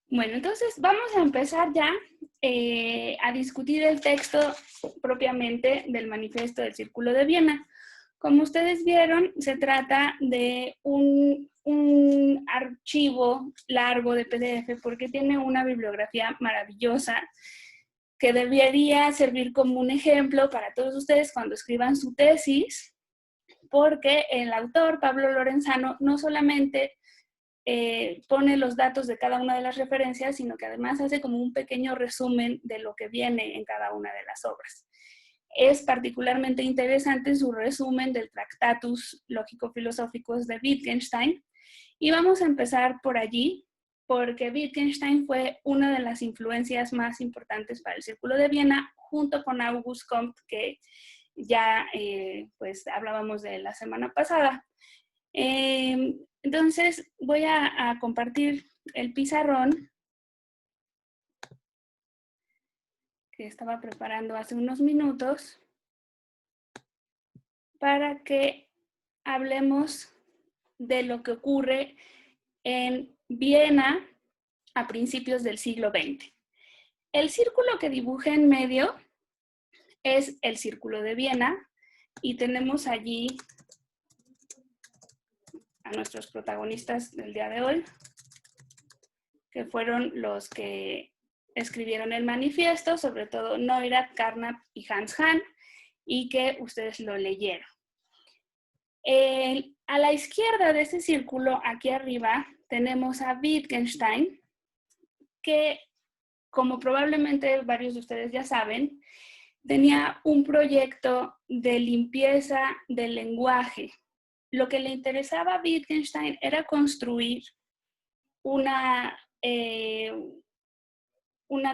Bueno, entonces vamos a empezar ya a discutir el texto propiamente del Manifiesto del Círculo de Viena. Como ustedes vieron, se trata de un archivo largo de PDF porque tiene una bibliografía maravillosa que debería servir como un ejemplo para todos ustedes cuando escriban su tesis, porque el autor, Pablo Lorenzano, no solamente pone los datos de cada una de las referencias, sino que además hace como un pequeño resumen de lo que viene en cada una de las obras. Es particularmente interesante su resumen del Tractatus Lógico-Filosóficos de Wittgenstein, y vamos a empezar por allí, porque Wittgenstein fue una de las influencias más importantes para el Círculo de Viena, junto con Auguste Comte, que ya pues hablábamos de la semana pasada. Entonces voy a compartir el pizarrón que estaba preparando hace unos minutos para que hablemos de lo que ocurre en Viena a principios del siglo XX. El círculo que dibujé en medio es el Círculo de Viena y tenemos allí a nuestros protagonistas del día de hoy, que fueron los que escribieron el manifiesto, sobre todo Neurath, Carnap y Hans Hahn, y que ustedes lo leyeron. A la izquierda de ese círculo, aquí arriba, tenemos a Wittgenstein, que, como probablemente varios de ustedes ya saben, tenía un proyecto de limpieza del lenguaje. Lo que le interesaba a Wittgenstein era construir una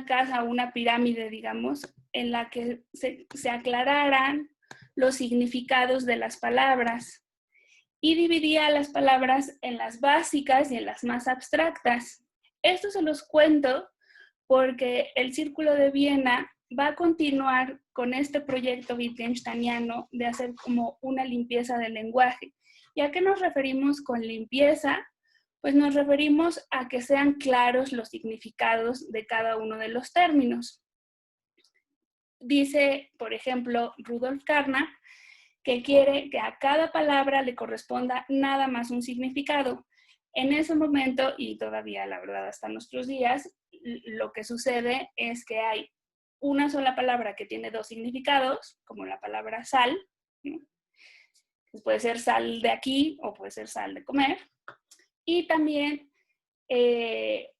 casa, una pirámide, digamos, en la que se aclararan los significados de las palabras, y dividía las palabras en las básicas y en las más abstractas. Esto se los cuento porque el Círculo de Viena va a continuar con este proyecto wittgensteiniano de hacer como una limpieza del lenguaje. ¿Y a qué nos referimos con limpieza? Pues nos referimos a que sean claros los significados de cada uno de los términos. Dice, por ejemplo, Rudolf Carnap, que quiere que a cada palabra le corresponda nada más un significado. En ese momento, y todavía la verdad hasta nuestros días, lo que sucede es que hay una sola palabra que tiene dos significados, como la palabra sal, ¿no? Puede ser sal de aquí o puede ser sal de comer. Y también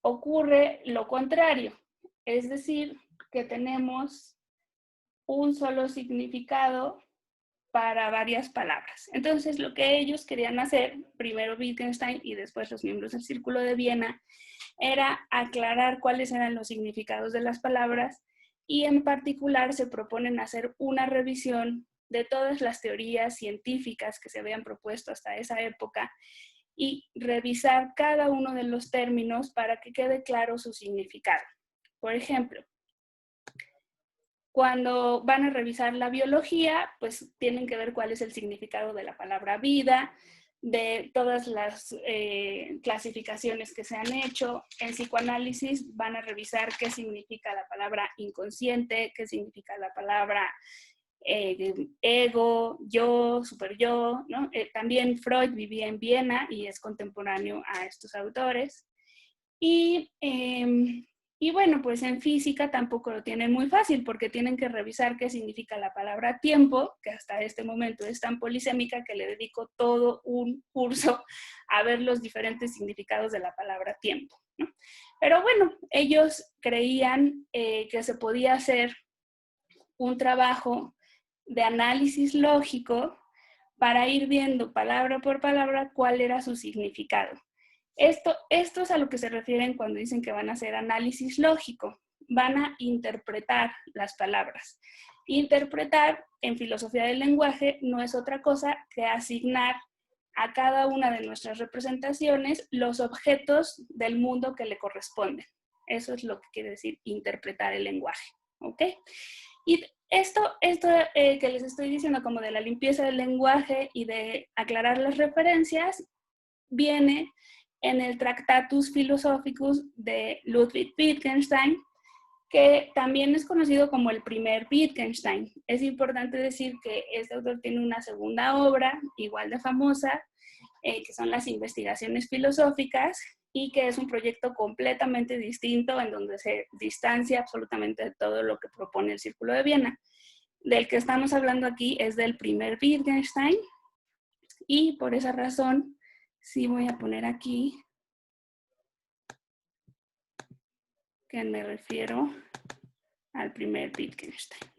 ocurre lo contrario, es decir, que tenemos un solo significado para varias palabras. Entonces, lo que ellos querían hacer, primero Wittgenstein y después los miembros del Círculo de Viena, era aclarar cuáles eran los significados de las palabras, y en particular se proponen hacer una revisión de todas las teorías científicas que se habían propuesto hasta esa época y revisar cada uno de los términos para que quede claro su significado. Por ejemplo, cuando van a revisar la biología, pues tienen que ver cuál es el significado de la palabra vida, de todas las clasificaciones que se han hecho. En psicoanálisis van a revisar qué significa la palabra inconsciente, qué significa la palabra ego, yo, super yo, ¿no? También Freud vivía en Viena y es contemporáneo a estos autores. Y bueno, pues en física tampoco lo tienen muy fácil porque tienen que revisar qué significa la palabra tiempo, que hasta este momento es tan polisémica que le dedico todo un curso a ver los diferentes significados de la palabra tiempo, ¿no? Pero bueno, ellos creían que se podía hacer un trabajo de análisis lógico para ir viendo palabra por palabra cuál era su significado. Esto es a lo que se refieren cuando dicen que van a hacer análisis lógico. Van a interpretar las palabras. Interpretar en filosofía del lenguaje no es otra cosa que asignar a cada una de nuestras representaciones los objetos del mundo que le corresponden. Eso es lo que quiere decir interpretar el lenguaje, ¿ok? Y esto que les estoy diciendo como de la limpieza del lenguaje y de aclarar las referencias, viene en el Tractatus Philosophicus de Ludwig Wittgenstein, que también es conocido como el primer Wittgenstein. Es importante decir que este autor tiene una segunda obra, igual de famosa, que son las investigaciones filosóficas, y que es un proyecto completamente distinto en donde se distancia absolutamente de todo lo que propone el Círculo de Viena. Del que estamos hablando aquí es del primer Wittgenstein, y por esa razón sí voy a poner aquí que me refiero al primer Wittgenstein.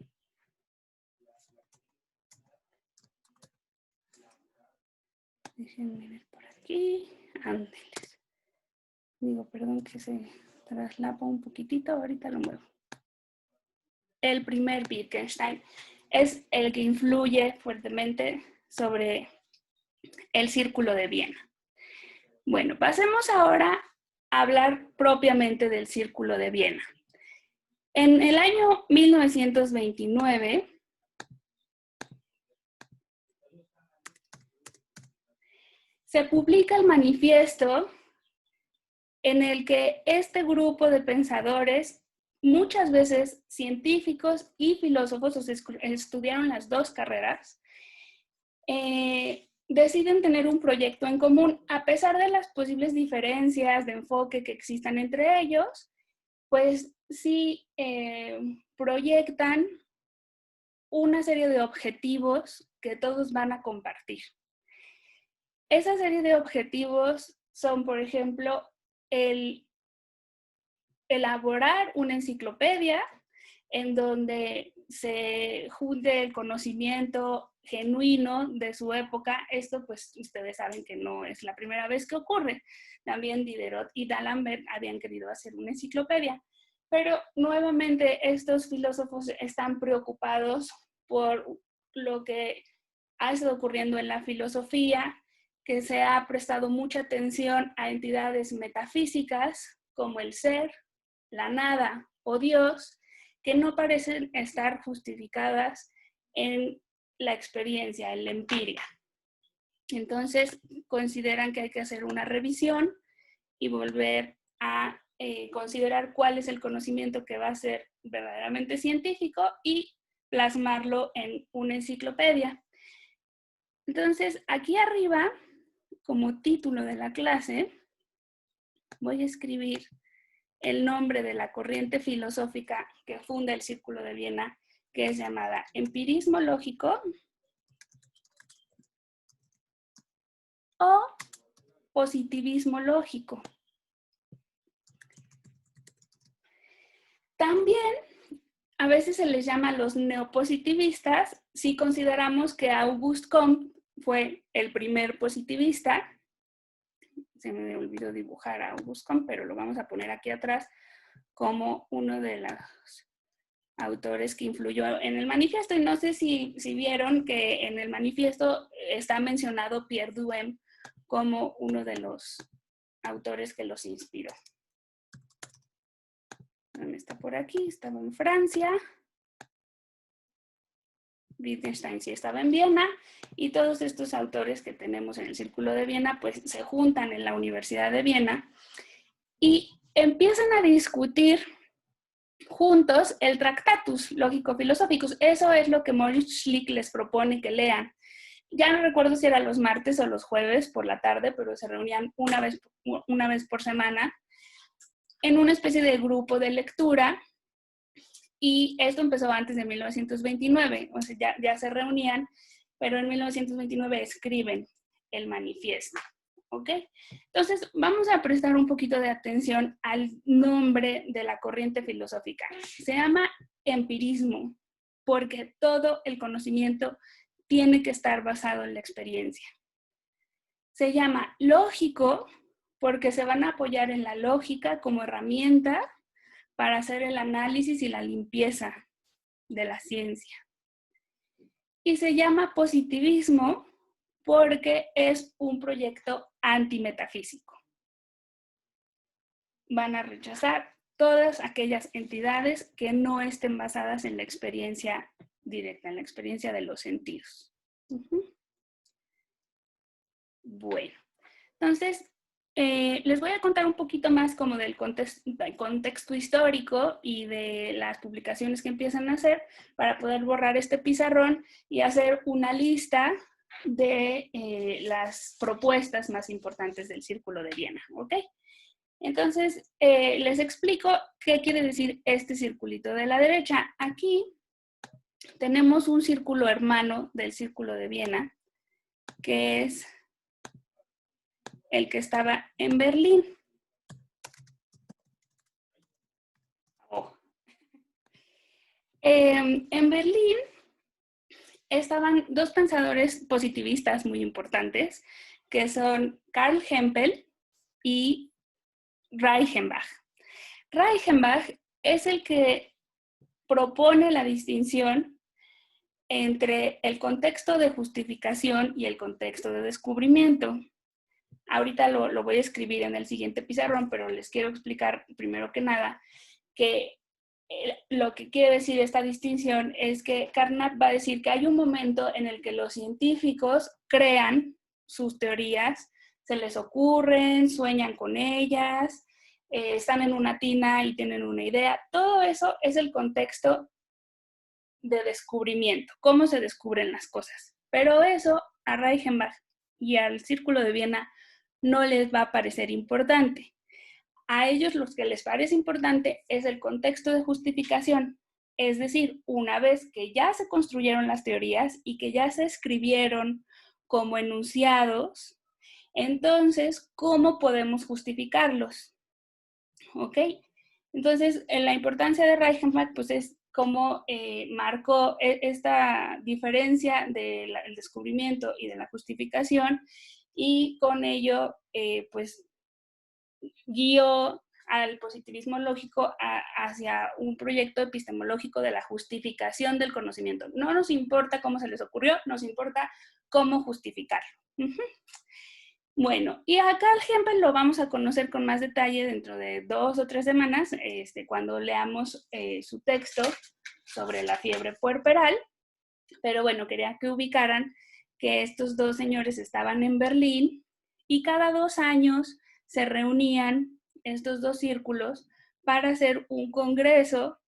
Déjenme ver por aquí. Ándeles. Digo, perdón que se traslapa un poquitito, ahorita lo muevo. El primer Wittgenstein es el que influye fuertemente sobre el Círculo de Viena. Bueno, pasemos ahora a hablar propiamente del Círculo de Viena. En el año 1929, se publica el manifiesto en el que este grupo de pensadores, muchas veces científicos y filósofos, o sea, estudiaron las dos carreras, deciden tener un proyecto en común. A pesar de las posibles diferencias de enfoque que existan entre ellos, pues sí proyectan una serie de objetivos que todos van a compartir. Esa serie de objetivos son, por ejemplo, el elaborar una enciclopedia en donde se junte el conocimiento genuino de su época. Esto, pues, ustedes saben que no es la primera vez que ocurre. También Diderot y D'Alembert habían querido hacer una enciclopedia. Pero, nuevamente, estos filósofos están preocupados por lo que ha estado ocurriendo en la filosofía, que se ha prestado mucha atención a entidades metafísicas como el ser, la nada o Dios, que no parecen estar justificadas en la experiencia, en la empiria. Entonces, consideran que hay que hacer una revisión y volver a considerar cuál es el conocimiento que va a ser verdaderamente científico y plasmarlo en una enciclopedia. Entonces, aquí arriba, como título de la clase, voy a escribir el nombre de la corriente filosófica que funda el Círculo de Viena, que es llamada empirismo lógico o positivismo lógico. También a veces se les llama los neopositivistas si consideramos que Auguste Comte fue el primer positivista. Se me olvidó dibujar a Auguste Comte, pero lo vamos a poner aquí atrás como uno de los autores que influyó en el manifiesto. Y no sé si vieron que en el manifiesto está mencionado Pierre Duhem como uno de los autores que los inspiró. Está por aquí, estaba en Francia. Wittgenstein sí estaba en Viena, y todos estos autores que tenemos en el Círculo de Viena pues se juntan en la Universidad de Viena y empiezan a discutir juntos el Tractatus Lógico-Filosóficus. Eso es lo que Moritz Schlick les propone que lean. Ya no recuerdo si era los martes o los jueves por la tarde, pero se reunían una vez por semana en una especie de grupo de lectura. Y esto empezó antes de 1929, o sea, ya se reunían, pero en 1929 escriben el manifiesto, ¿ok? Entonces, vamos a prestar un poquito de atención al nombre de la corriente filosófica. Se llama empirismo, porque todo el conocimiento tiene que estar basado en la experiencia. Se llama lógico, porque se van a apoyar en la lógica como herramienta para hacer el análisis y la limpieza de la ciencia. Y se llama positivismo porque es un proyecto antimetafísico. Van a rechazar todas aquellas entidades que no estén basadas en la experiencia directa, en la experiencia de los sentidos. Bueno, entonces les voy a contar un poquito más como del contexto histórico y de las publicaciones que empiezan a hacer para poder borrar este pizarrón y hacer una lista de las propuestas más importantes del Círculo de Viena, ¿ok? Entonces, les explico qué quiere decir este circulito de la derecha. Aquí tenemos un círculo hermano del Círculo de Viena, que es el que estaba en Berlín. En Berlín estaban dos pensadores positivistas muy importantes, que son Karl Hempel y Reichenbach. Reichenbach es el que propone la distinción entre el contexto de justificación y el contexto de descubrimiento. Ahorita lo voy a escribir en el siguiente pizarrón, pero les quiero explicar primero que nada que lo que quiere decir esta distinción es que Carnap va a decir que hay un momento en el que los científicos crean sus teorías, se les ocurren, sueñan con ellas, están en una tina y tienen una idea. Todo eso es el contexto de descubrimiento, cómo se descubren las cosas. Pero eso a Reichenbach y al Círculo de Viena no les va a parecer importante. A ellos lo que les parece importante es el contexto de justificación. Es decir, una vez que ya se construyeron las teorías y que ya se escribieron como enunciados, entonces, ¿cómo podemos justificarlos? ¿Ok? Entonces, la importancia de Reichenbach pues, es cómo marcó esta diferencia del descubrimiento y de la justificación y con ello, pues, guió al positivismo lógico hacia un proyecto epistemológico de la justificación del conocimiento. No nos importa cómo se les ocurrió, nos importa cómo justificarlo. Bueno, y a Karl Hempel lo vamos a conocer con más detalle dentro de 2 o 3 semanas, cuando leamos su texto sobre la fiebre puerperal. Pero bueno, quería que ubicaran que estos dos señores estaban en Berlín y cada 2 años se reunían estos dos círculos para hacer un congreso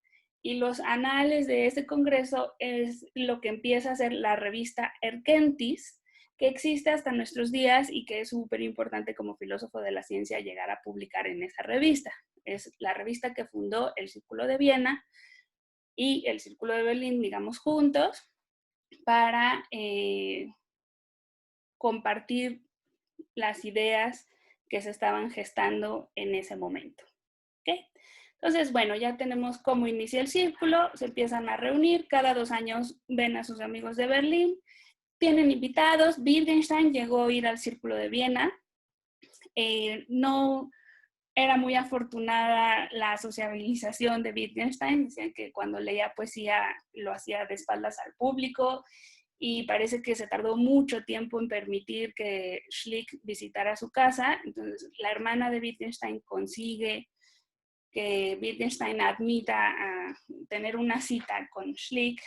y los anales de ese congreso es lo que empieza a ser la revista Erkenntnis, que existe hasta nuestros días y que es súper importante como filósofo de la ciencia llegar a publicar en esa revista. Es la revista que fundó el Círculo de Viena y el Círculo de Berlín, digamos, juntos, para compartir las ideas que se estaban gestando en ese momento. ¿Okay? Entonces, bueno, ya tenemos cómo inicia el círculo, se empiezan a reunir, cada 2 años ven a sus amigos de Berlín, tienen invitados, Wittgenstein llegó a ir al Círculo de Viena, no era muy afortunada la sociabilización de Wittgenstein, decían que cuando leía poesía lo hacía de espaldas al público, y parece que se tardó mucho tiempo en permitir que Schlick visitara su casa. Entonces, la hermana de Wittgenstein consigue que Wittgenstein admita a tener una cita con Schlick.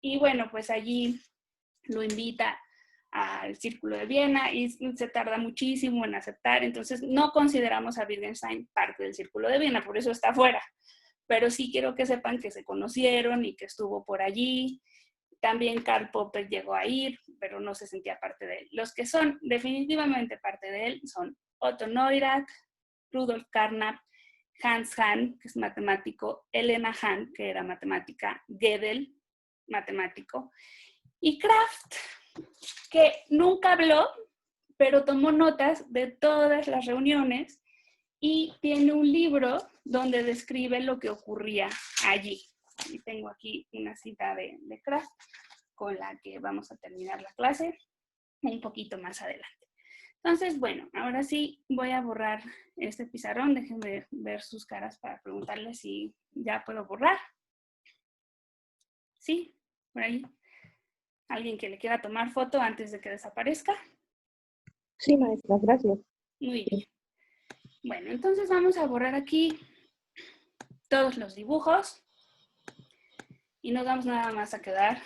Y bueno, pues allí lo invita al Círculo de Viena y se tarda muchísimo en aceptar. Entonces, no consideramos a Wittgenstein parte del Círculo de Viena, por eso está fuera. Pero sí quiero que sepan que se conocieron y que estuvo por allí. También Karl Popper llegó a ir, pero no se sentía parte de él. Los que son definitivamente parte de él son Otto Neurath, Rudolf Carnap, Hans Hahn, que es matemático, Helena Hahn, que era matemática, Gödel, matemático, y Kraft, que nunca habló, pero tomó notas de todas las reuniones y tiene un libro donde describe lo que ocurría allí. Y tengo aquí una cita de Kraft con la que vamos a terminar la clase un poquito más adelante. Entonces, bueno, ahora sí voy a borrar este pizarrón. Déjenme ver sus caras para preguntarles si ya puedo borrar. ¿Sí? ¿Por ahí? ¿Alguien que le quiera tomar foto antes de que desaparezca? Sí, maestra, gracias. Muy bien. Bueno, entonces vamos a borrar aquí todos los dibujos y nos vamos nada más a quedar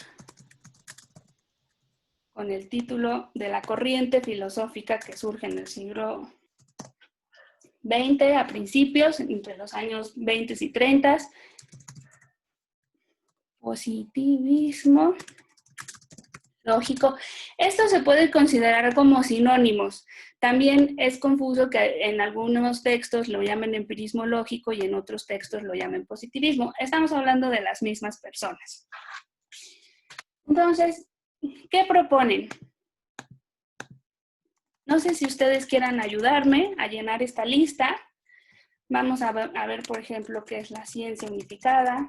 con el título de la corriente filosófica que surge en el siglo XX, a principios, entre los años 20 y 30. Positivismo lógico. Esto se puede considerar como sinónimos. También es confuso que en algunos textos lo llamen empirismo lógico y en otros textos lo llamen positivismo. Estamos hablando de las mismas personas. Entonces, ¿qué proponen? No sé si ustedes quieran ayudarme a llenar esta lista. Vamos a ver, por ejemplo, qué es la ciencia unificada.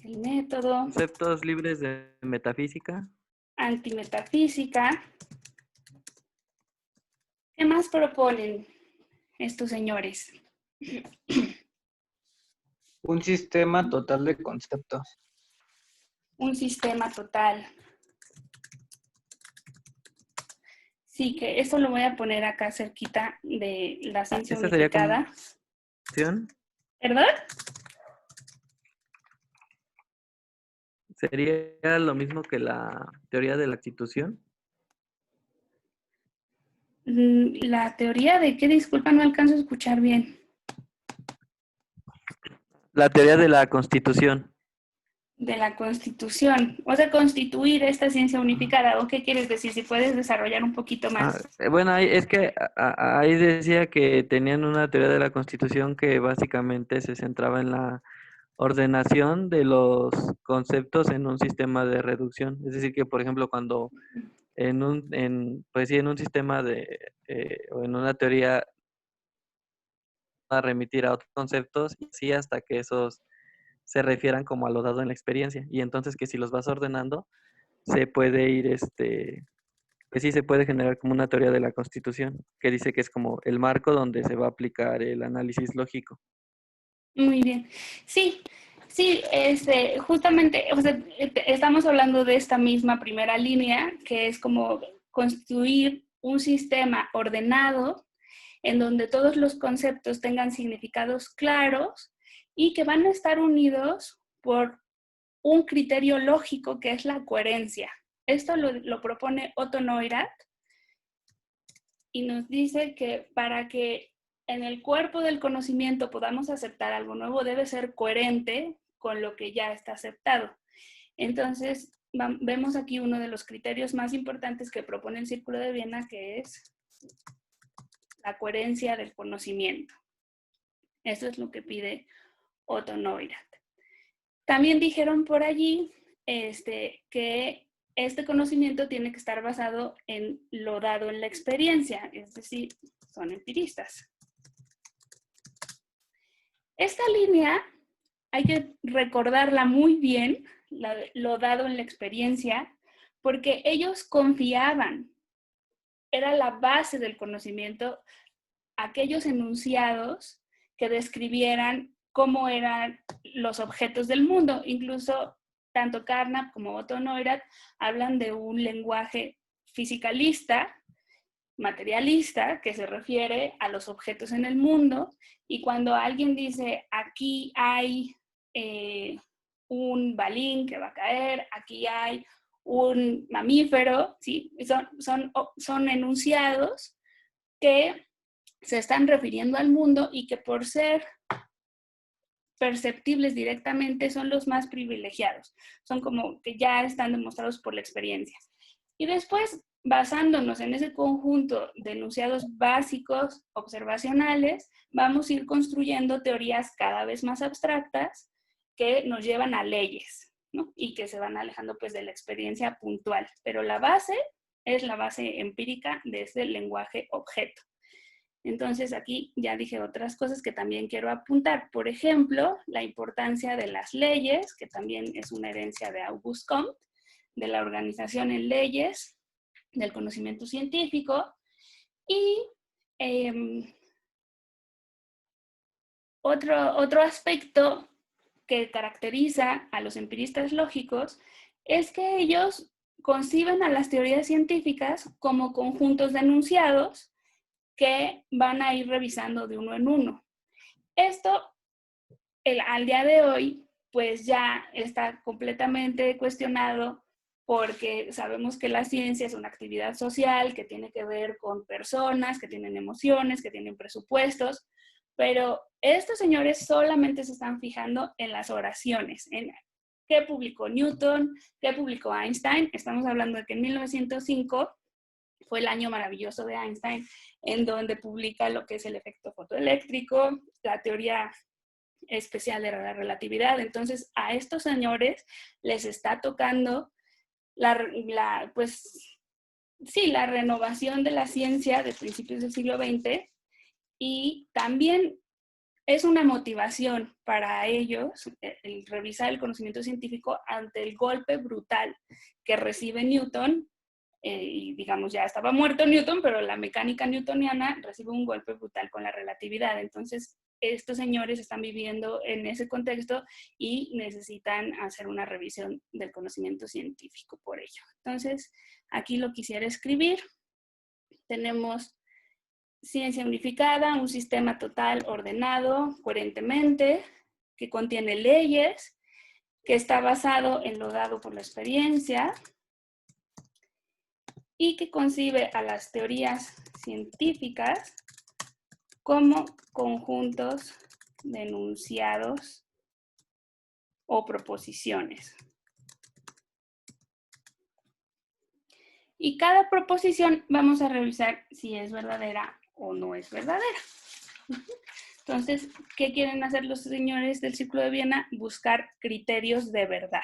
El método. Conceptos libres de metafísica. Antimetafísica. ¿Qué más proponen estos señores? Un sistema total de conceptos. Un sistema total. Sí, que eso lo voy a poner acá cerquita de la ciencia ¿Esa sería unificada. ¿Constitución? ¿Perdón? ¿Sería lo mismo que la teoría de la constitución? La teoría de qué, disculpa, no alcanzo a escuchar bien. La teoría de la constitución. De la constitución. O sea, constituir esta ciencia unificada. ¿O qué quieres decir? Si puedes desarrollar un poquito más. Bueno, es que ahí decía que tenían una teoría de la constitución que básicamente se centraba en la ordenación de los conceptos en un sistema de reducción. Es decir, que por ejemplo cuando pues sí, en un sistema o en una teoría a remitir a otros conceptos y así hasta que esos se refieran como a lo dado en la experiencia. Y entonces que si los vas ordenando, se puede ir, pues sí, se puede generar como una teoría de la constitución, que dice que es como el marco donde se va a aplicar el análisis lógico. Muy bien. Sí, sí, justamente, o sea, estamos hablando de esta misma primera línea, que es como construir un sistema ordenado en donde todos los conceptos tengan significados claros y que van a estar unidos por un criterio lógico que es la coherencia. Esto lo propone Otto Neurath y nos dice que para que en el cuerpo del conocimiento podamos aceptar algo nuevo, debe ser coherente con lo que ya está aceptado. Entonces, vemos aquí uno de los criterios más importantes que propone el Círculo de Viena, que es la coherencia del conocimiento. Eso es lo que pide Otto Neurath. También dijeron por allí que este conocimiento tiene que estar basado en lo dado en la experiencia, es decir, son empiristas. Esta línea hay que recordarla muy bien, lo dado en la experiencia, porque ellos confiaban, era la base del conocimiento, aquellos enunciados que describieran cómo eran los objetos del mundo. Incluso tanto Carnap como Otto Neurath hablan de un lenguaje fisicalista, materialista, que se refiere a los objetos en el mundo, y cuando alguien dice, aquí hay un balín que va a caer, aquí hay un mamífero, ¿sí? Son enunciados que se están refiriendo al mundo y que por ser perceptibles directamente son los más privilegiados. Son como que ya están demostrados por la experiencia. Y después, basándonos en ese conjunto de enunciados básicos, observacionales, vamos a ir construyendo teorías cada vez más abstractas que nos llevan a leyes, ¿no? Y que se van alejando pues de la experiencia puntual. Pero la base es la base empírica de ese lenguaje objeto. Entonces aquí ya dije otras cosas que también quiero apuntar. Por ejemplo, la importancia de las leyes, que también es una herencia de Auguste Comte, de la organización en leyes, del conocimiento científico. Y otro aspecto que caracteriza a los empiristas lógicos es que ellos conciben a las teorías científicas como conjuntos de enunciados que van a ir revisando de uno en uno. Esto, al día de hoy, pues ya está completamente cuestionado porque sabemos que la ciencia es una actividad social que tiene que ver con personas, que tienen emociones, que tienen presupuestos, pero estos señores solamente se están fijando en las oraciones, en qué publicó Newton, qué publicó Einstein. Estamos hablando de que en 1905 fue el año maravilloso de Einstein, en donde publica lo que es el efecto fotoeléctrico, la teoría especial de la relatividad. Entonces, a estos señores les está tocando pues, sí, la renovación de la ciencia de principios del siglo XX, y también es una motivación para ellos el revisar el conocimiento científico ante el golpe brutal que recibe Newton. Y digamos, ya estaba muerto Newton, pero la mecánica newtoniana recibe un golpe brutal con la relatividad. Entonces, estos señores están viviendo en ese contexto y necesitan hacer una revisión del conocimiento científico por ello. Entonces, aquí lo quisiera escribir. Tenemos ciencia unificada, un sistema total ordenado coherentemente, que contiene leyes, que está basado en lo dado por la experiencia y que concibe a las teorías científicas como conjuntos de enunciados o proposiciones. Y cada proposición vamos a revisar si es verdadera o no es verdadera. Entonces, ¿qué quieren hacer los señores del Círculo de Viena? Buscar criterios de verdad.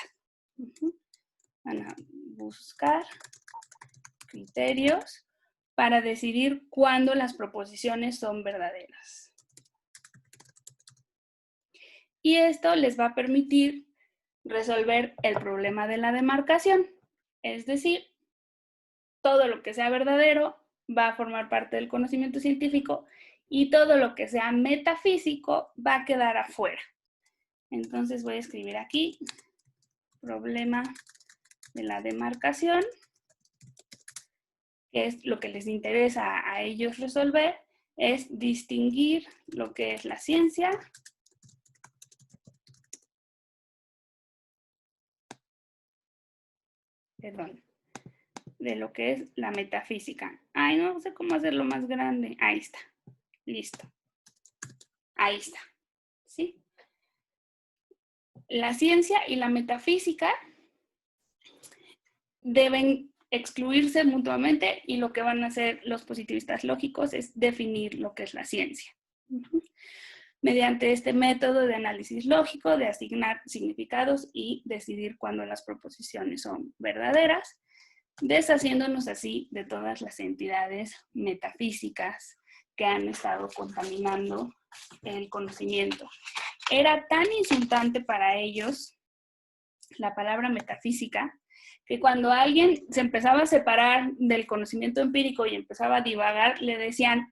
Van a buscar criterios para decidir cuándo las proposiciones son verdaderas. Y esto les va a permitir resolver el problema de la demarcación. Es decir, todo lo que sea verdadero va a formar parte del conocimiento científico y todo lo que sea metafísico va a quedar afuera. Entonces voy a escribir aquí, problema de la demarcación, que es lo que les interesa a ellos resolver, es distinguir lo que es la ciencia de lo que es la metafísica. Ay, no sé cómo hacerlo más grande. Ahí está. Listo. Ahí está. ¿Sí? La ciencia y la metafísica deben excluirse mutuamente y lo que van a hacer los positivistas lógicos es definir lo que es la ciencia. Mediante este método de análisis lógico, de asignar significados y decidir cuándo las proposiciones son verdaderas, deshaciéndonos así de todas las entidades metafísicas que han estado contaminando el conocimiento. Era tan insultante para ellos la palabra metafísica que cuando alguien se empezaba a separar del conocimiento empírico y empezaba a divagar, le decían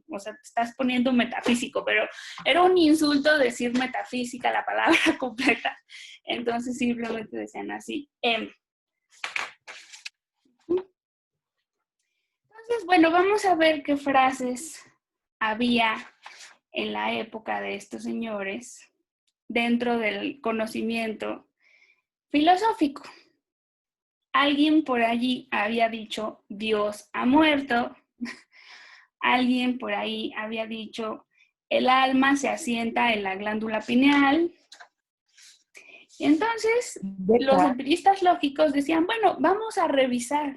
o sea, te estás poniendo metafísico, pero era un insulto decir metafísica, la palabra completa. Entonces simplemente decían así, Entonces, bueno, vamos a ver qué frases había en la época de estos señores dentro del conocimiento filosófico. Alguien por allí había dicho, Dios ha muerto. Alguien por ahí había dicho, el alma se asienta en la glándula pineal. Y entonces, los empiristas lógicos decían, bueno, vamos a revisar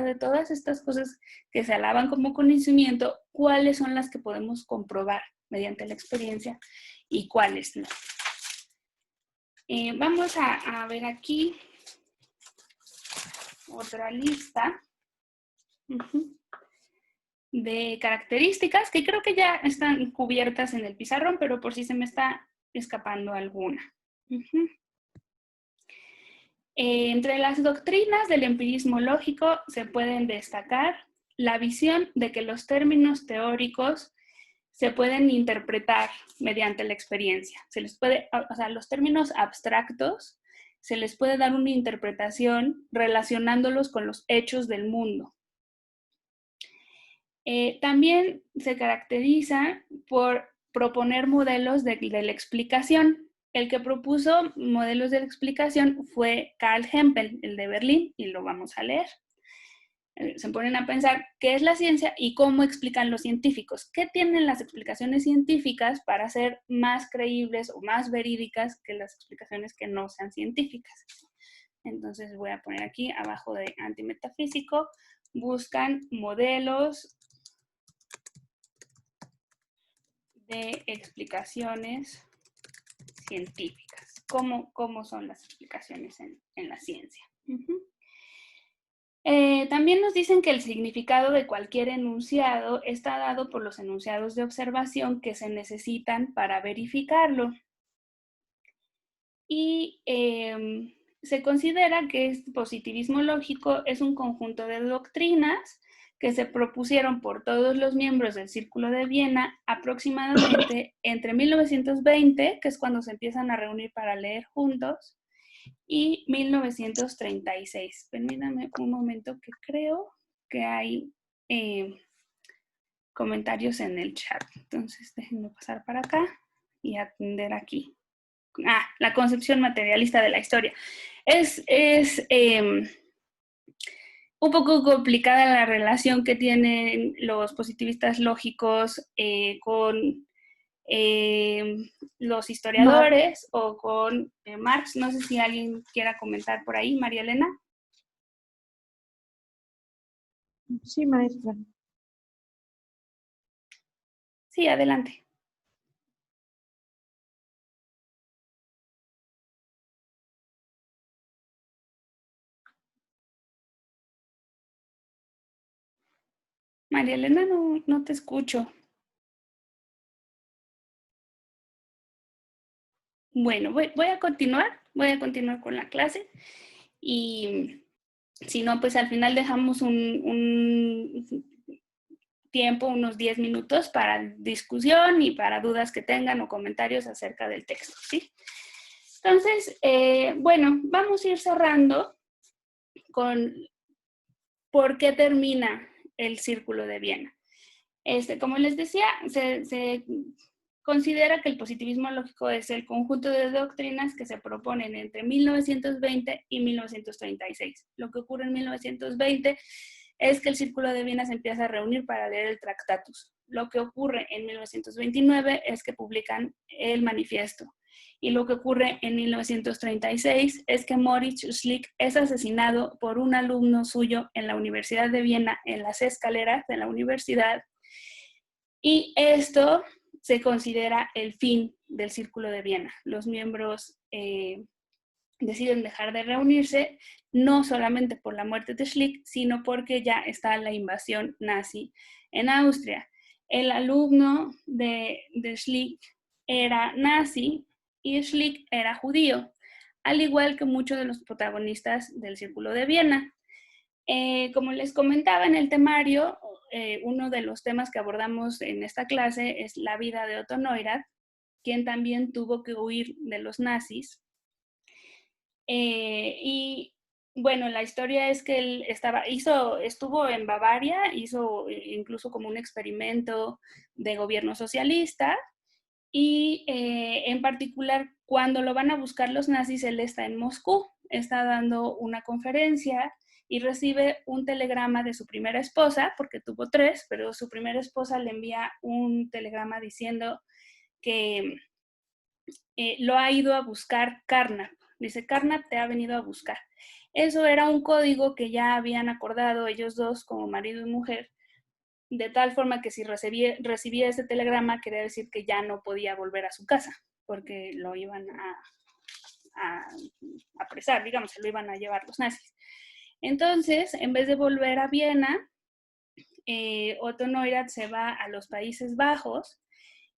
de todas estas cosas que se alaban como conocimiento, cuáles son las que podemos comprobar mediante la experiencia y cuáles no. Vamos a ver aquí otra lista de características que creo que ya están cubiertas en el pizarrón, pero por si se me está escapando alguna. Entre las doctrinas del empirismo lógico se pueden destacar la visión de que los términos teóricos se pueden interpretar mediante la experiencia. Los términos abstractos se les puede dar una interpretación relacionándolos con los hechos del mundo. También se caracteriza por proponer modelos de la explicación. el que propuso modelos de explicación fue Carl Hempel, el de Berlín, y lo vamos a leer. Se ponen a pensar qué es la ciencia y cómo explican los científicos. ¿Qué tienen las explicaciones científicas para ser más creíbles o más verídicas que las explicaciones que no sean científicas? Entonces voy a poner aquí abajo de antimetafísico, buscan modelos de explicaciones científicas. ¿Cómo son las explicaciones en la ciencia? También nos dicen que el significado de cualquier enunciado está dado por los enunciados de observación que se necesitan para verificarlo. Y se considera que el positivismo lógico es un conjunto de doctrinas que se propusieron por todos los miembros del Círculo de Viena aproximadamente entre 1920, que es cuando se empiezan a reunir para leer juntos, y 1936. Permítanme un momento que creo que hay comentarios en el chat. Entonces déjenme pasar para acá y atender aquí. La concepción materialista de la historia. Es un poco complicada la relación que tienen los positivistas lógicos con los historiadores o con Marx. No sé si alguien quiera comentar por ahí. María Elena. Sí, maestra. Sí, adelante. María Elena, no te escucho. Bueno, voy a continuar con la clase y si no, pues al final dejamos un tiempo, unos 10 minutos para discusión y para dudas que tengan o comentarios acerca del texto, ¿sí? Entonces, bueno, vamos a ir cerrando con por qué termina el Círculo de Viena. Como les decía, se considera que el positivismo lógico es el conjunto de doctrinas que se proponen entre 1920 y 1936. Lo que ocurre en 1920 es que el Círculo de Viena se empieza a reunir para leer el Tractatus. Lo que ocurre en 1929 es que publican el manifiesto. Y lo que ocurre en 1936 es que Moritz Schlick es asesinado por un alumno suyo en la Universidad de Viena, en las escaleras de la universidad. Y esto se considera el fin del Círculo de Viena. Los miembros deciden dejar de reunirse, no solamente por la muerte de Schlick, sino porque ya está la invasión nazi en Austria. El alumno de Schlick era nazi y Schlick era judío, al igual que muchos de los protagonistas del Círculo de Viena. Como les comentaba en el temario, uno de los temas que abordamos en esta clase es la vida de Otto Neurath, quien también tuvo que huir de los nazis. Y bueno, la historia es que él estuvo en Bavaria, hizo incluso como un experimento de gobierno socialista, y en particular cuando lo van a buscar los nazis, él está en Moscú, está dando una conferencia y recibe un telegrama de su primera esposa, porque tuvo 3, pero su primera esposa le envía un telegrama diciendo que lo ha ido a buscar Carnap. Dice, Carnap te ha venido a buscar. Eso era un código que ya habían acordado ellos dos como marido y mujer, de tal forma que si recibía ese telegrama, quería decir que ya no podía volver a su casa, porque lo iban a apresar, digamos, se lo iban a llevar los nazis. Entonces, en vez de volver a Viena, Otto Neurath se va a los Países Bajos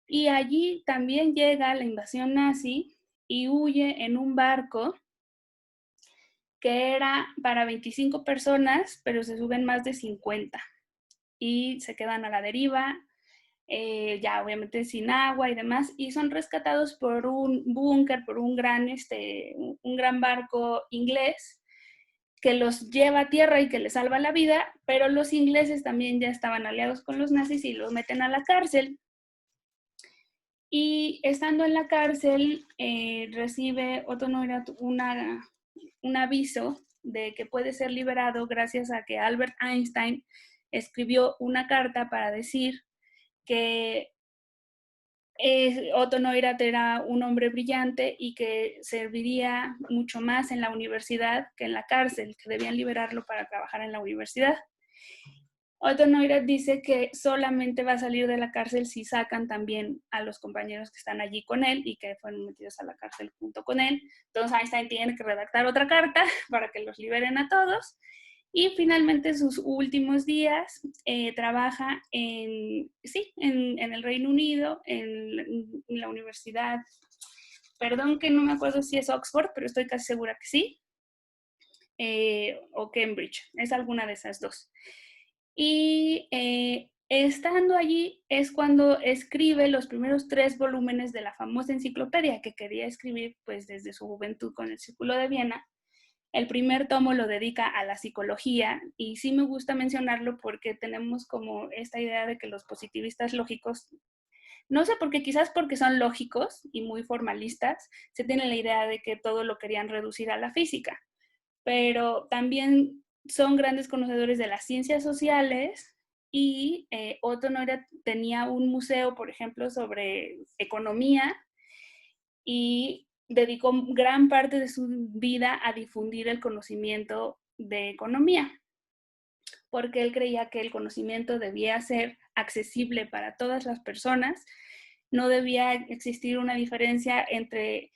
y allí también llega la invasión nazi y huye en un barco que era para 25 personas, pero se suben más de 50 y se quedan a la deriva, ya obviamente sin agua y demás, y son rescatados por un búnker, por un gran barco inglés que los lleva a tierra y que les salva la vida, pero los ingleses también ya estaban aliados con los nazis y los meten a la cárcel. Y estando en la cárcel, recibe Otto Neurath un aviso de que puede ser liberado gracias a que Albert Einstein escribió una carta para decir que Otto Neurath era un hombre brillante y que serviría mucho más en la universidad que en la cárcel, que debían liberarlo para trabajar en la universidad. Otto Neurath dice que solamente va a salir de la cárcel si sacan también a los compañeros que están allí con él y que fueron metidos a la cárcel junto con él. Entonces Einstein tiene que redactar otra carta para que los liberen a todos. Y finalmente en sus últimos días trabaja en el Reino Unido, en la universidad, perdón que no me acuerdo si es Oxford, pero estoy casi segura que sí, o Cambridge, es alguna de esas dos. Y estando allí es cuando escribe los primeros 3 volúmenes de la famosa enciclopedia que quería escribir pues desde su juventud con el Círculo de Viena. El primer tomo lo dedica a la psicología y sí me gusta mencionarlo porque tenemos como esta idea de que los positivistas lógicos, no sé por qué, quizás porque son lógicos y muy formalistas, se tiene la idea de que todo lo querían reducir a la física, pero también son grandes conocedores de las ciencias sociales y Otto Neurath tenía un museo, por ejemplo, sobre economía y dedicó gran parte de su vida a difundir el conocimiento de economía, porque él creía que el conocimiento debía ser accesible para todas las personas, no debía existir una diferencia entre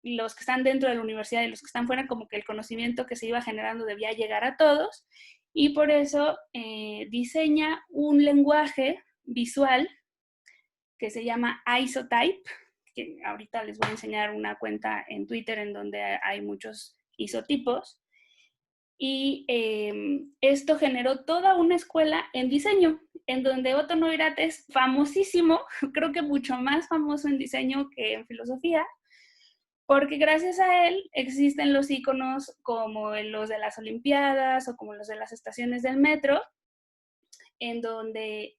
los que están dentro de la universidad y los que están fuera, como que el conocimiento que se iba generando debía llegar a todos, y por eso diseña un lenguaje visual que se llama Isotype, que ahorita les voy a enseñar una cuenta en Twitter en donde hay muchos isotipos, y esto generó toda una escuela en diseño, en donde Otto Neurath es famosísimo, creo que mucho más famoso en diseño que en filosofía, porque gracias a él existen los iconos como los de las Olimpiadas o como los de las estaciones del metro, en donde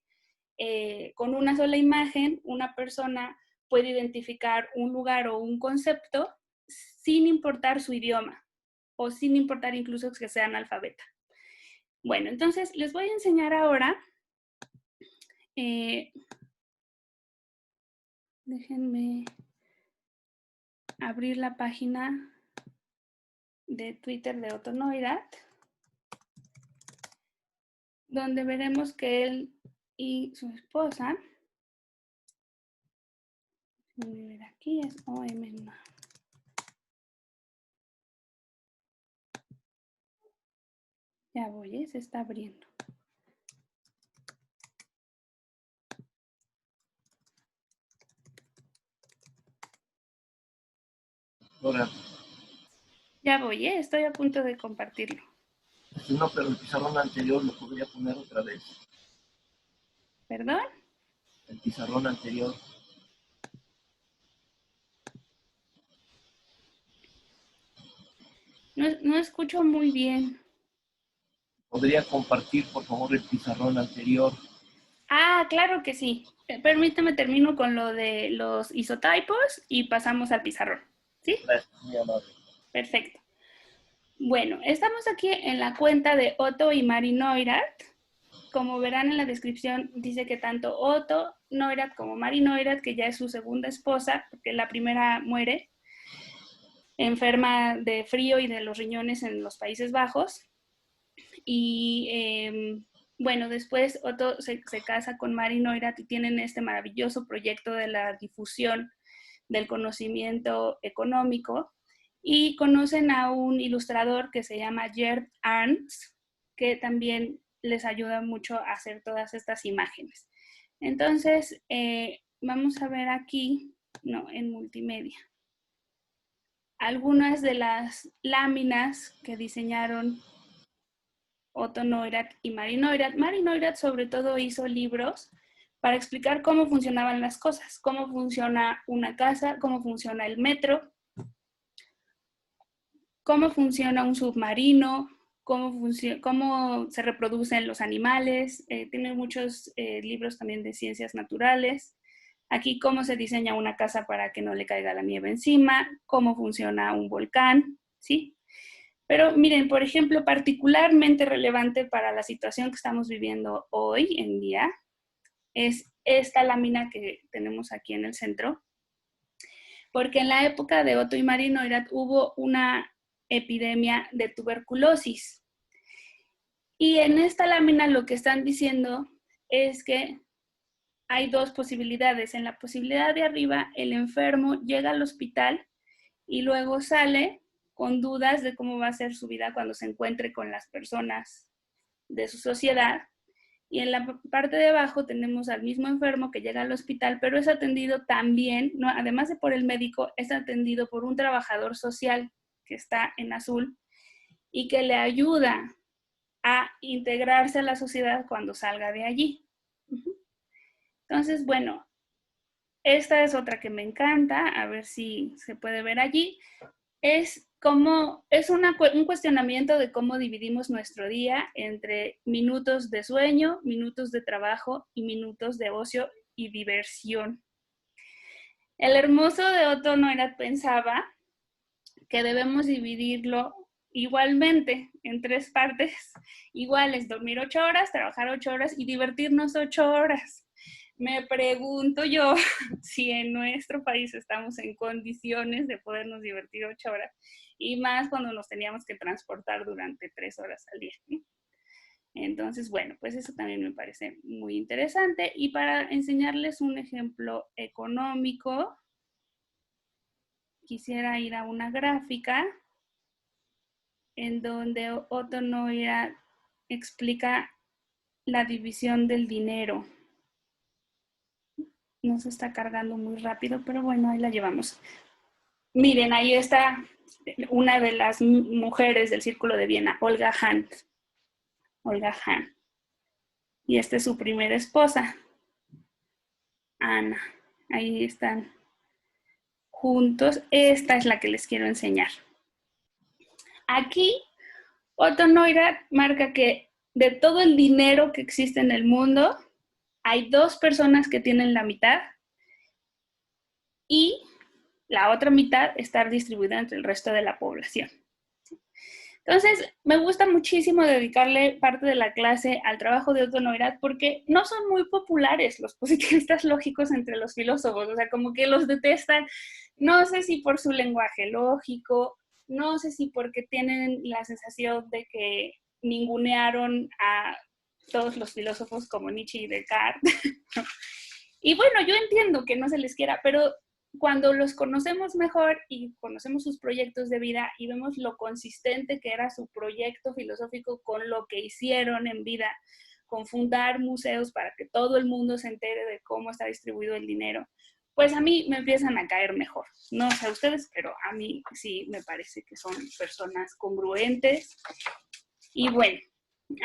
con una sola imagen una persona puede identificar un lugar o un concepto sin importar su idioma o sin importar incluso que sea analfabeta. Bueno, entonces les voy a enseñar ahora, déjenme abrir la página de Twitter de Otto Neurath, donde veremos que él y su esposa, voy a ver aquí, es OM. Ya voy, se está abriendo. Ahora, Ya voy, estoy a punto de compartirlo. no, pero el pizarrón anterior lo podría poner otra vez. ¿Perdón? El pizarrón anterior. No escucho muy bien. ¿Podría compartir, por favor, el pizarrón anterior? Ah, claro que sí. Permítame, termino con lo de los isotipos y pasamos al pizarrón. ¿Sí? Gracias, muy amable. Perfecto. Bueno, estamos aquí en la cuenta de Otto y Mari Neurath. Como verán en la descripción, dice que tanto Otto Neurath como Mari Neurath, que ya es su segunda esposa, porque la primera muere, enferma de frío y de los riñones en los Países Bajos. Y bueno, después Otto se casa con Mari Neurath y tienen este maravilloso proyecto de la difusión del conocimiento económico y conocen a un ilustrador que se llama Gerd Arndt, que también les ayuda mucho a hacer todas estas imágenes. Entonces, vamos a ver aquí, en multimedia, algunas de las láminas que diseñaron Otto Neurath y Mari Neurath. Mari Neurath sobre todo hizo libros para explicar cómo funcionaban las cosas, cómo funciona una casa, cómo funciona el metro, cómo funciona un submarino, cómo se reproducen los animales. Tiene muchos libros también de ciencias naturales. Aquí cómo se diseña una casa para que no le caiga la nieve encima, cómo funciona un volcán, ¿sí? Pero miren, por ejemplo, particularmente relevante para la situación que estamos viviendo hoy en día es esta lámina que tenemos aquí en el centro, porque en la época de Otto y Marie Neurath hubo una epidemia de tuberculosis. Y en esta lámina lo que están diciendo es que hay dos posibilidades. En la posibilidad de arriba, el enfermo llega al hospital y luego sale con dudas de cómo va a ser su vida cuando se encuentre con las personas de su sociedad. Y en la parte de abajo tenemos al mismo enfermo que llega al hospital, pero es atendido también, no, además de por el médico, es atendido por un trabajador social que está en azul y que le ayuda a integrarse a la sociedad cuando salga de allí. Entonces, bueno, esta es otra que me encanta, a ver si se puede ver allí. Es un cuestionamiento de cómo dividimos nuestro día entre minutos de sueño, minutos de trabajo y minutos de ocio y diversión. El hermoso de Otto Neurath pensaba que debemos dividirlo igualmente en 3 partes iguales: dormir 8 horas, trabajar 8 horas y divertirnos 8 horas. Me pregunto yo si en nuestro país estamos en condiciones de podernos divertir 8 horas, y más cuando nos teníamos que transportar durante 3 horas al día, ¿no? Entonces, bueno, pues eso también me parece muy interesante. Y para enseñarles un ejemplo económico, quisiera ir a una gráfica en donde Otto Neurath explica la división del dinero. No se está cargando muy rápido, pero bueno, ahí la llevamos. Miren, ahí está una de las mujeres del Círculo de Viena, Olga Hahn. Olga Hahn. Y esta es su primera esposa, Ana. Ahí están juntos. Esta es la que les quiero enseñar. Aquí, Otto Neurath marca que de todo el dinero que existe en el mundo, hay 2 personas que tienen la mitad y la otra mitad está distribuida entre el resto de la población. Entonces, me gusta muchísimo dedicarle parte de la clase al trabajo de Otto Neurath porque no son muy populares los positivistas lógicos entre los filósofos, o sea, como que los detestan, no sé si por su lenguaje lógico, no sé si porque tienen la sensación de que ningunearon a todos los filósofos como Nietzsche y Descartes. Y bueno, yo entiendo que no se les quiera, pero cuando los conocemos mejor y conocemos sus proyectos de vida y vemos lo consistente que era su proyecto filosófico con lo que hicieron en vida, con fundar museos para que todo el mundo se entere de cómo está distribuido el dinero, pues a mí me empiezan a caer mejor. No sé a ustedes, pero a mí sí me parece que son personas congruentes. Y bueno,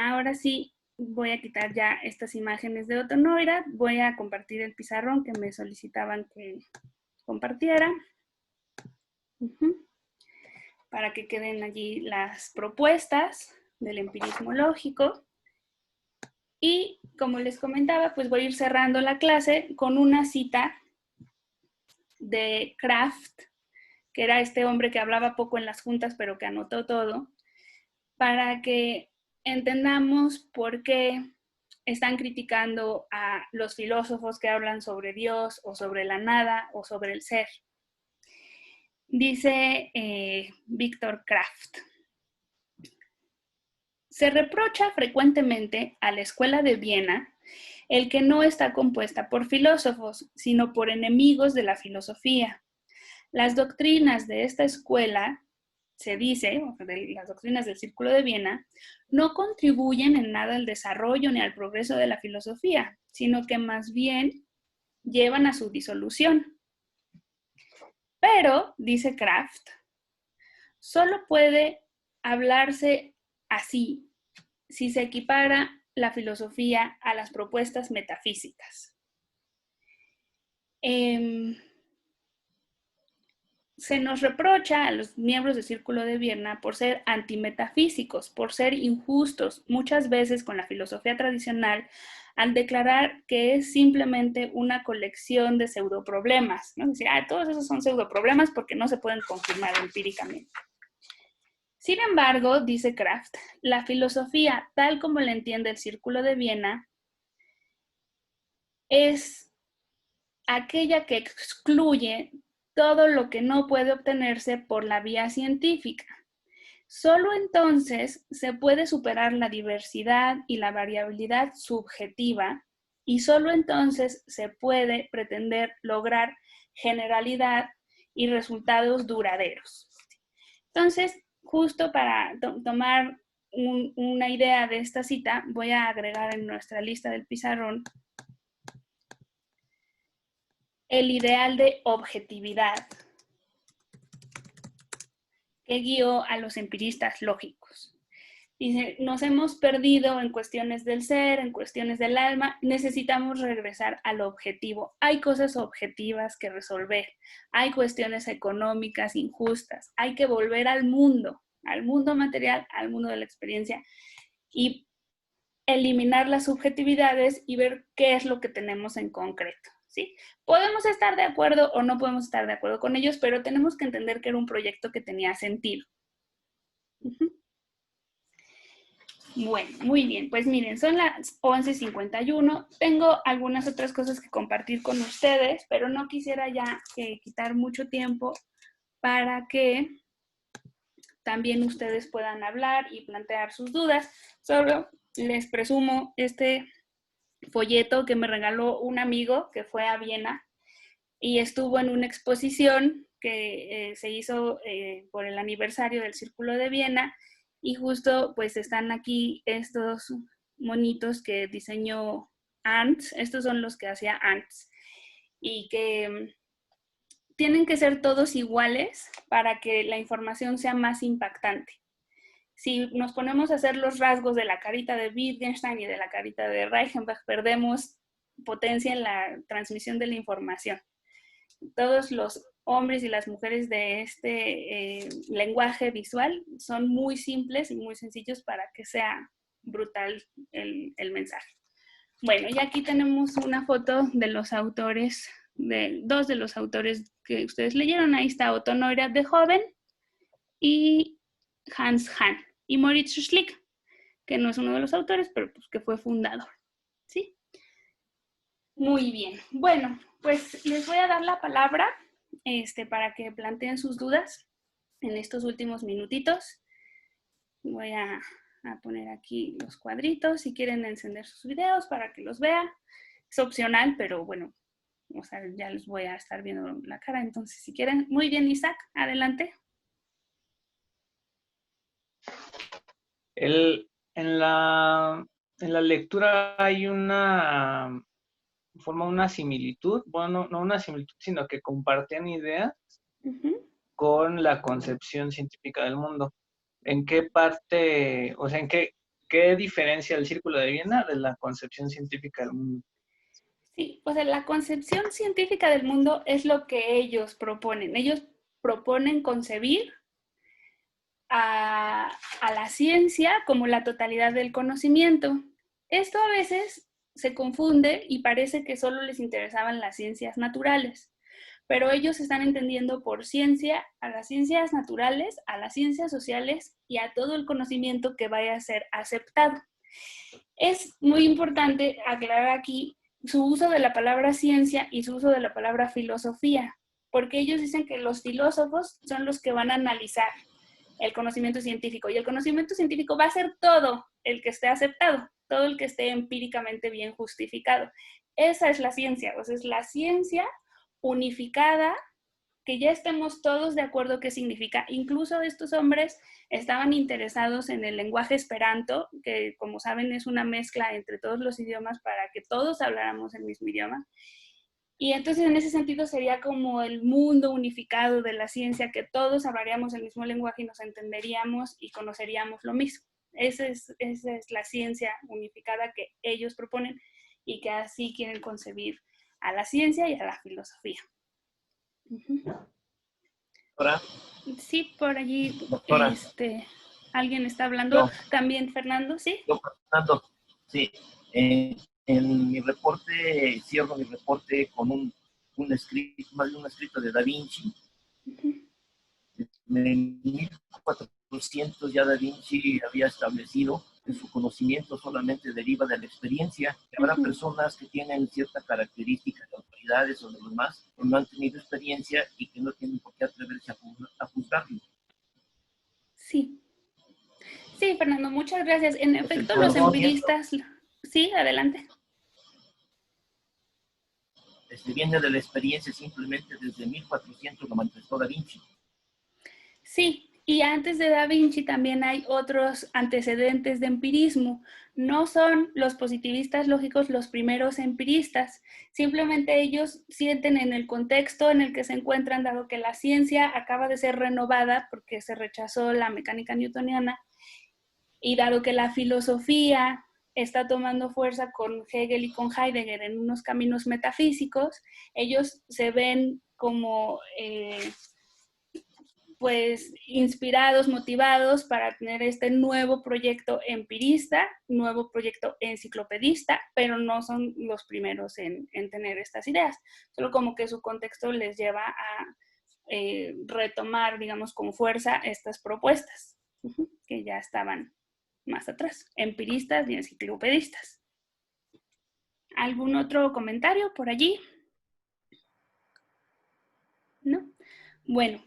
ahora sí voy a quitar ya estas imágenes de Otto Neurath. Voy a compartir el pizarrón que me solicitaban que compartiera, para que queden allí las propuestas del empirismo lógico. Y como les comentaba, pues voy a ir cerrando la clase con una cita de Kraft, que era este hombre que hablaba poco en las juntas, pero que anotó todo, para que entendamos por qué están criticando a los filósofos que hablan sobre Dios o sobre la nada o sobre el ser. Dice Viktor Kraft: se reprocha frecuentemente a la Escuela de Viena el que no está compuesta por filósofos, sino por enemigos de la filosofía. Las doctrinas de esta escuela, se dice, de las doctrinas del Círculo de Viena, no contribuyen en nada al desarrollo ni al progreso de la filosofía, sino que más bien llevan a su disolución. Pero, dice Kraft, solo puede hablarse así si se equipara la filosofía a las propuestas metafísicas. Se nos reprocha a los miembros del Círculo de Viena por ser antimetafísicos, por ser injustos, muchas veces con la filosofía tradicional, al declarar que es simplemente una colección de pseudoproblemas, ¿no? Es decir, todos esos son pseudoproblemas porque no se pueden confirmar empíricamente. Sin embargo, dice Kraft, la filosofía, tal como la entiende el Círculo de Viena, es aquella que excluye todo lo que no puede obtenerse por la vía científica. Solo entonces se puede superar la diversidad y la variabilidad subjetiva y solo entonces se puede pretender lograr generalidad y resultados duraderos. Entonces, justo para tomar una idea de esta cita, voy a agregar en nuestra lista del pizarrón el ideal de objetividad que guió a los empiristas lógicos. Dice, nos hemos perdido en cuestiones del ser, en cuestiones del alma, necesitamos regresar al objetivo. Hay cosas objetivas que resolver, hay cuestiones económicas injustas, hay que volver al mundo material, al mundo de la experiencia y eliminar las subjetividades y ver qué es lo que tenemos en concreto. ¿Sí? Podemos estar de acuerdo o no podemos estar de acuerdo con ellos, pero tenemos que entender que era un proyecto que tenía sentido. Bueno, muy bien. Pues miren, son las 11:51. Tengo algunas otras cosas que compartir con ustedes, pero no quisiera ya quitar mucho tiempo para que también ustedes puedan hablar y plantear sus dudas. Solo les presumo este folleto que me regaló un amigo que fue a Viena y estuvo en una exposición que se hizo por el aniversario del Círculo de Viena y justo pues están aquí estos monitos que diseñó Ants, estos son los que hacía Ants y que tienen que ser todos iguales para que la información sea más impactante. Si nos ponemos a hacer los rasgos de la carita de Wittgenstein y de la carita de Reichenbach, perdemos potencia en la transmisión de la información. Todos los hombres y las mujeres de este lenguaje visual son muy simples y muy sencillos para que sea brutal el mensaje. Bueno, y aquí tenemos una foto de los autores, de dos de los autores que ustedes leyeron. Ahí está Otto Neurath de joven y Hans Hahn. Y Moritz Schlick, que no es uno de los autores, pero pues que fue fundador. ¿Sí? Muy bien. Bueno, pues les voy a dar la palabra para que planteen sus dudas en estos últimos minutitos. Voy a poner aquí los cuadritos si quieren encender sus videos para que los vean. Es opcional, pero bueno, o sea, ya les voy a estar viendo la cara, entonces si quieren. Muy bien, Isaac, adelante. En la lectura hay forma una similitud, bueno, no una similitud, sino que compartían ideas con la concepción científica del mundo. ¿En qué parte, o sea, qué diferencia el Círculo de Viena de la concepción científica del mundo? Sí, o sea, la concepción científica del mundo es lo que ellos proponen. Ellos proponen concebir a la ciencia como la totalidad del conocimiento. Esto a veces se confunde y parece que solo les interesaban las ciencias naturales, pero ellos están entendiendo por ciencia a las ciencias naturales, a las ciencias sociales y a todo el conocimiento que vaya a ser aceptado. Es muy importante aclarar aquí su uso de la palabra ciencia y su uso de la palabra filosofía, porque ellos dicen que los filósofos son los que van a analizar el conocimiento científico, y el conocimiento científico va a ser todo el que esté aceptado, todo el que esté empíricamente bien justificado. Esa es la ciencia, o sea, es la ciencia unificada, que ya estemos todos de acuerdo qué significa. Incluso estos hombres estaban interesados en el lenguaje esperanto, que como saben es una mezcla entre todos los idiomas para que todos habláramos el mismo idioma. Y entonces en ese sentido sería como el mundo unificado de la ciencia, que todos hablaríamos el mismo lenguaje y nos entenderíamos y conoceríamos lo mismo. Esa es la ciencia unificada que ellos proponen y que así quieren concebir a la ciencia y a la filosofía. Doctora. Sí, por allí Doctora. alguien está hablando. También Fernando, ¿sí? Yo, Fernando, sí. En mi reporte, cierro mi reporte con un escrito, más de un escrito de Da Vinci. En 1400 ya Da Vinci había establecido que su conocimiento solamente deriva de la experiencia, que habrá personas que tienen cierta característica de autoridades o de los demás, que no han tenido experiencia y que no tienen por qué atreverse a juzgarlo. Sí. Sí, Fernando, muchas gracias. En efecto, el los empiristas... Sí, adelante. Viene de la experiencia simplemente desde 1400 lo manifestó Da Vinci. Sí, y antes de Da Vinci también hay otros antecedentes de empirismo. No son los positivistas lógicos los primeros empiristas, simplemente ellos sienten en el contexto en el que se encuentran, dado que la ciencia acaba de ser renovada porque se rechazó la mecánica newtoniana, y dado que la filosofía está tomando fuerza con Hegel y con Heidegger en unos caminos metafísicos, ellos se ven como pues inspirados, motivados para tener este nuevo proyecto empirista, nuevo proyecto enciclopedista, pero no son los primeros en tener estas ideas, solo como que su contexto les lleva a retomar, digamos, con fuerza estas propuestas que ya estaban más atrás, empiristas y enciclopedistas. ¿Algún otro comentario por allí? ¿No? Bueno,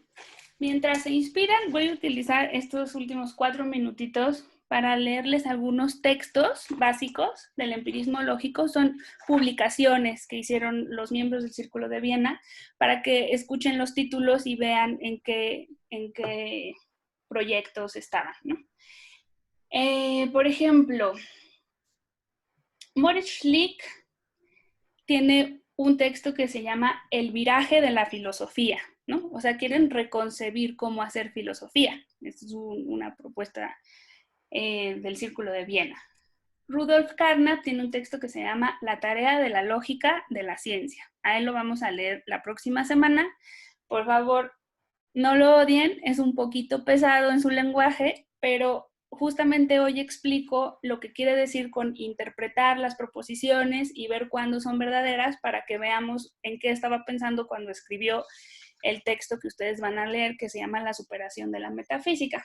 mientras se inspiran, voy a utilizar estos últimos 4 minutitos para leerles algunos textos básicos del empirismo lógico. Son publicaciones que hicieron los miembros del Círculo de Viena para que escuchen los títulos y vean en qué proyectos estaban, ¿no? Por ejemplo, Moritz Schlick tiene un texto que se llama El viraje de la filosofía, ¿no? O sea, quieren reconcebir cómo hacer filosofía. Es una propuesta del Círculo de Viena. Rudolf Carnap tiene un texto que se llama La tarea de la lógica de la ciencia. A él lo vamos a leer la próxima semana. Por favor, no lo odien, es un poquito pesado en su lenguaje, pero justamente hoy explico lo que quiere decir con interpretar las proposiciones y ver cuándo son verdaderas para que veamos en qué estaba pensando cuando escribió el texto que ustedes van a leer, que se llama La superación de la metafísica.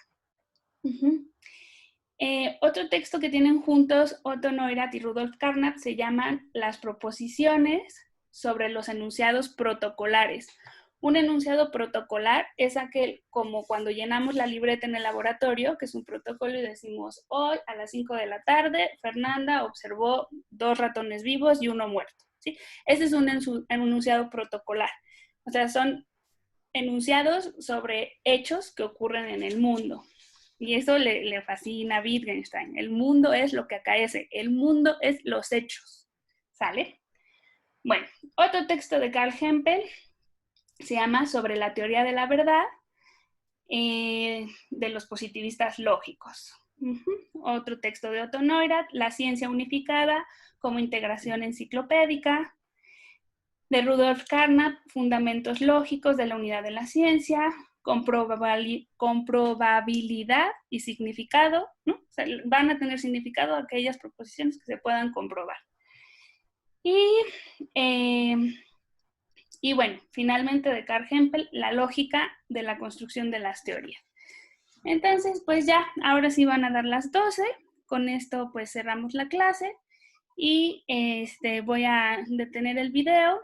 Otro texto que tienen juntos Otto Neurath y Rudolf Carnap se llaman Las proposiciones sobre los enunciados protocolares. Un enunciado protocolar es aquel como cuando llenamos la libreta en el laboratorio, que es un protocolo, y decimos, hoy a las 5 de la tarde, Fernanda observó 2 ratones vivos y 1 muerto, ¿sí? Ese es un enunciado protocolar. O sea, son enunciados sobre hechos que ocurren en el mundo. Y eso le fascina a Wittgenstein. El mundo es lo que acaece, el mundo es los hechos, ¿sale? Bueno, otro texto de Carl Hempel se llama Sobre la teoría de la verdad de los positivistas lógicos. Otro texto de Otto Neurath, La ciencia unificada como integración enciclopédica. De Rudolf Carnap, Fundamentos lógicos de la unidad de la ciencia, comprobabilidad y significado, ¿no? O sea, van a tener significado aquellas proposiciones que se puedan comprobar. Y bueno, finalmente de Carl Hempel, la lógica de la construcción de las teorías. Entonces, pues ya, ahora sí van a dar las 12. Con esto, pues cerramos la clase y voy a detener el video